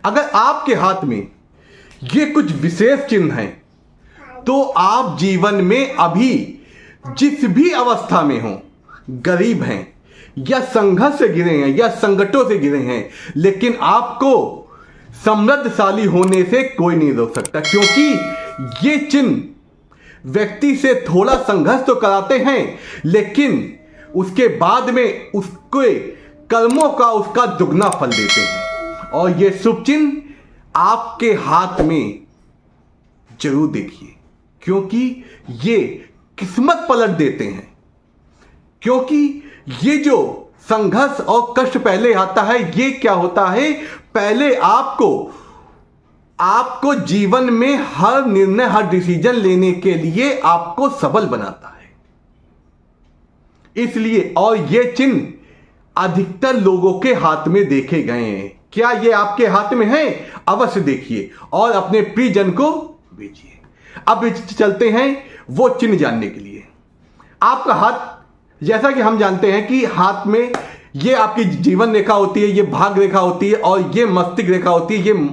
अगर आपके हाथ में ये कुछ विशेष चिन्ह हैं तो आप जीवन में अभी जिस भी अवस्था में हो, गरीब हैं या संघर्ष से घिरे हैं या संकटों से घिरे हैं, लेकिन आपको समृद्धशाली होने से कोई नहीं रोक सकता, क्योंकि ये चिन्ह व्यक्ति से थोड़ा संघर्ष तो कराते हैं लेकिन उसके बाद में उसके कर्मों का उसका दुगना फल देते हैं। और ये शुभ चिन्ह आपके हाथ में जरूर देखिए, क्योंकि ये किस्मत पलट देते हैं। क्योंकि ये जो संघर्ष और कष्ट पहले आता है, ये क्या होता है, पहले आपको जीवन में हर निर्णय, हर डिसीजन लेने के लिए आपको सबल बनाता है। इसलिए और ये चिन्ह अधिकतर लोगों के हाथ में देखे गए हैं। क्या ये आपके हाथ में है? अवश्य देखिए और अपने प्रियजन को भेजिए। अब चलते हैं वो चिन्ह जानने के लिए। आपका हाथ, जैसा कि हम जानते हैं कि हाथ में ये आपकी जीवन रेखा होती है, ये भाग्य रेखा होती है और ये मस्तिष्क रेखा होती है, ये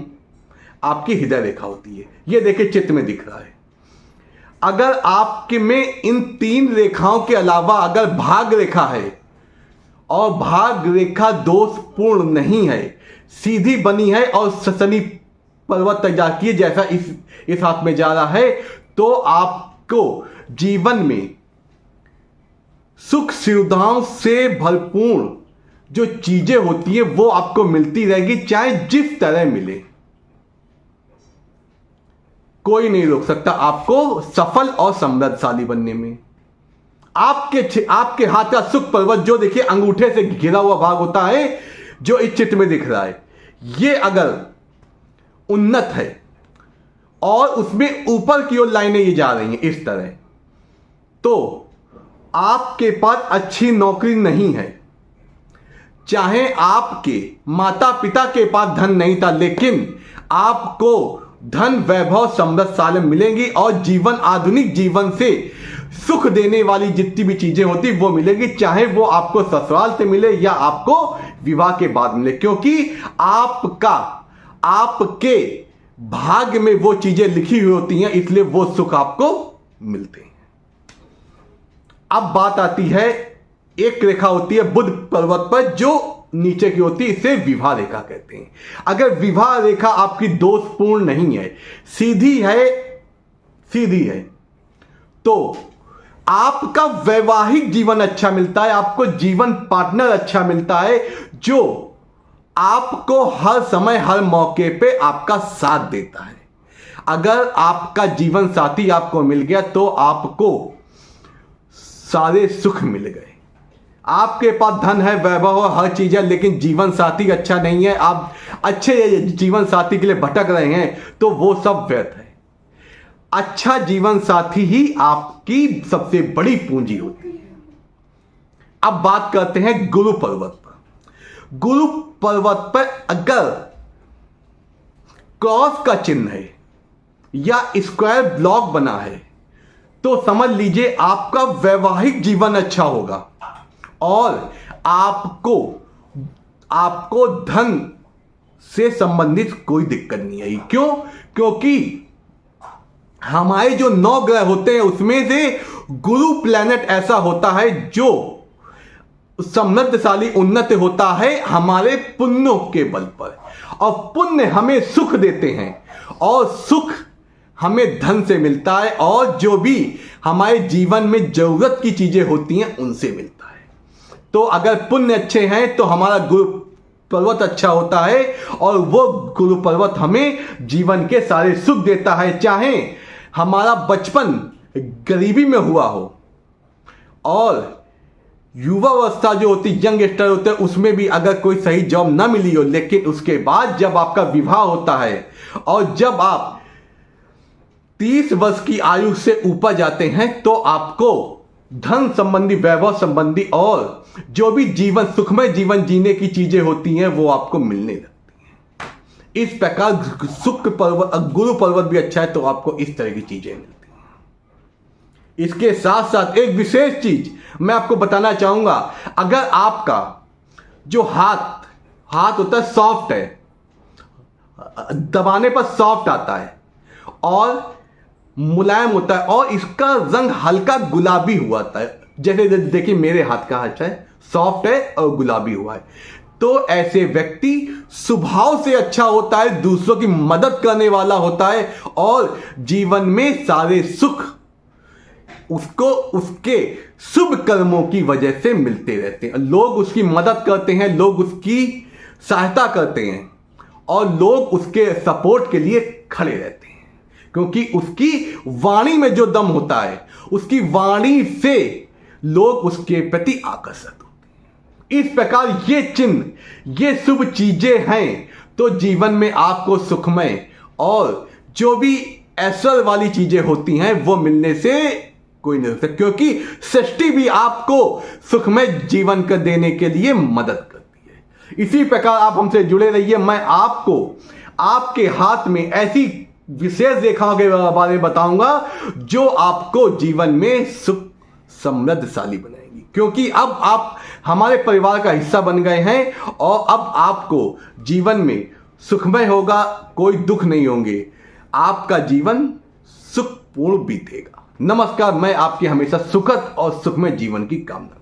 आपकी हृदय रेखा होती है। ये देखिए चित्र में दिख रहा है। अगर आपके में इन तीन रेखाओं के अलावा अगर भाग्य रेखा है और भाग्य रेखा दोषपूर्ण नहीं है, सीधी बनी है और शनि पर्वत तक जाती है जैसा इस हाथ में जा रहा है, तो आपको जीवन में सुख सुविधाओं से भरपूर जो चीजें होती है वो आपको मिलती रहेगी, चाहे जिस तरह मिले। कोई नहीं रोक सकता आपको सफल और समृद्धशाली बनने में। आपके हाथ का सुख पर्वत जो देखिए अंगूठे से घिरा हुआ भाग होता है, जो इस चित्र में दिख रहा है, ये अगर उन्नत है और उसमें ऊपर की ओर लाइनें ये जा रही हैं इस तरह, तो आपके पास अच्छी नौकरी नहीं है। चाहे आपके माता पिता के पास धन नहीं था, लेकिन आपको धन, वैभव, समृद्धशाली मिलेंगी और जीवन, आधुनिक जीवन से सुख देने वाली जितनी भी चीजें होती वो मिलेगी, चाहे वो आपको ससुराल से मिले या आपको विवाह के बाद मिले, क्योंकि आपके भाग्य में वो चीजें लिखी हुई होती हैं, इसलिए वो सुख आपको मिलते हैं। अब बात आती है, एक रेखा होती है बुध पर्वत पर जो नीचे की होती है, इसे विवाह रेखा कहते हैं। अगर विवाह रेखा आपकी दोषपूर्ण नहीं है, सीधी है, तो आपका वैवाहिक जीवन अच्छा मिलता है, आपको जीवन पार्टनर अच्छा मिलता है जो आपको हर समय, हर मौके पे आपका साथ देता है। अगर आपका जीवन साथी आपको मिल गया तो आपको सारे सुख मिल गए। आपके पास धन है, वैभव है, हर चीज है, लेकिन जीवन साथी अच्छा नहीं है, आप अच्छे जीवन साथी के लिए भटक रहे हैं, तो वो सब व्यर्थ है। अच्छा जीवन साथी ही आपकी सबसे बड़ी पूंजी होती है। अब बात करते हैं गुरु पर्वत पर। गुरु पर्वत पर अगर क्रॉस का चिन्ह है या स्क्वायर ब्लॉक बना है तो समझ लीजिए आपका वैवाहिक जीवन अच्छा होगा और आपको धन से संबंधित कोई दिक्कत नहीं आई। क्यों? क्योंकि हमारे जो 9 ग्रह होते हैं उसमें से गुरु प्लैनेट ऐसा होता है जो समृद्धशाली, उन्नत होता है हमारे पुण्यों के बल पर, और पुण्य हमें सुख देते हैं और सुख हमें धन से मिलता है, और जो भी हमारे जीवन में जरूरत की चीजें होती हैं उनसे मिलता है। तो अगर पुण्य अच्छे हैं तो हमारा गुरु पर्वत अच्छा होता है और वो गुरु पर्वत हमें जीवन के सारे सुख देता है, चाहे हमारा बचपन गरीबी में हुआ हो और युवावस्था जो होती, यंग स्टार होते हैं, उसमें भी अगर कोई सही जॉब ना मिली हो, लेकिन उसके बाद जब आपका विवाह होता है और जब आप 30 वर्ष की आयु से ऊपर जाते हैं तो आपको धन संबंधी, वैभव संबंधी और जो भी जीवन, सुखमय जीवन जीने की चीजें होती हैं वो आपको मिलने लगती हैं। इस प्रकार गुरु पर्वत भी अच्छा है तो आपको इस तरह की चीजें मिलती हैं। इसके साथ साथ एक विशेष चीज मैं आपको बताना चाहूंगा, अगर आपका जो हाथ होता है सॉफ्ट है, दबाने पर सॉफ्ट आता है और मुलायम होता है और इसका रंग हल्का गुलाबी हुआ था है। जैसे देखिए मेरे हाथ का हाथ है, सॉफ्ट है और गुलाबी हुआ है। तो ऐसे व्यक्ति स्वभाव से अच्छा होता है, दूसरों की मदद करने वाला होता है और जीवन में सारे सुख उसको उसके शुभ कर्मों की वजह से मिलते रहते हैं। लोग उसकी मदद करते हैं, लोग उसकी सहायता करते हैं और लोग उसके सपोर्ट के लिए खड़े रहते हैं, क्योंकि उसकी वाणी में जो दम होता है, उसकी वाणी से लोग उसके प्रति आकर्षित होते हैं। इस प्रकार ये चिन्ह, ये शुभ चीजें हैं तो जीवन में आपको सुखमय और जो भी ऐश्वर्य वाली चीजें होती हैं वो मिलने से कोई नहीं सकता, क्योंकि सृष्टि भी आपको सुखमय जीवन का देने के लिए मदद करती है। इसी प्रकार आप हमसे जुड़े रहिए। मैं आपको आपके हाथ में ऐसी विशेष रेखाओं के बारे में बताऊंगा जो आपको जीवन में सुख समृद्धशाली बनाएंगी, क्योंकि अब आप हमारे परिवार का हिस्सा बन गए हैं और अब आपको जीवन में सुखमय होगा, कोई दुख नहीं होंगे, आपका जीवन सुखपूर्ण बीतेगा। नमस्कार, मैं आपकी हमेशा सुखद और सुखमय जीवन की कामना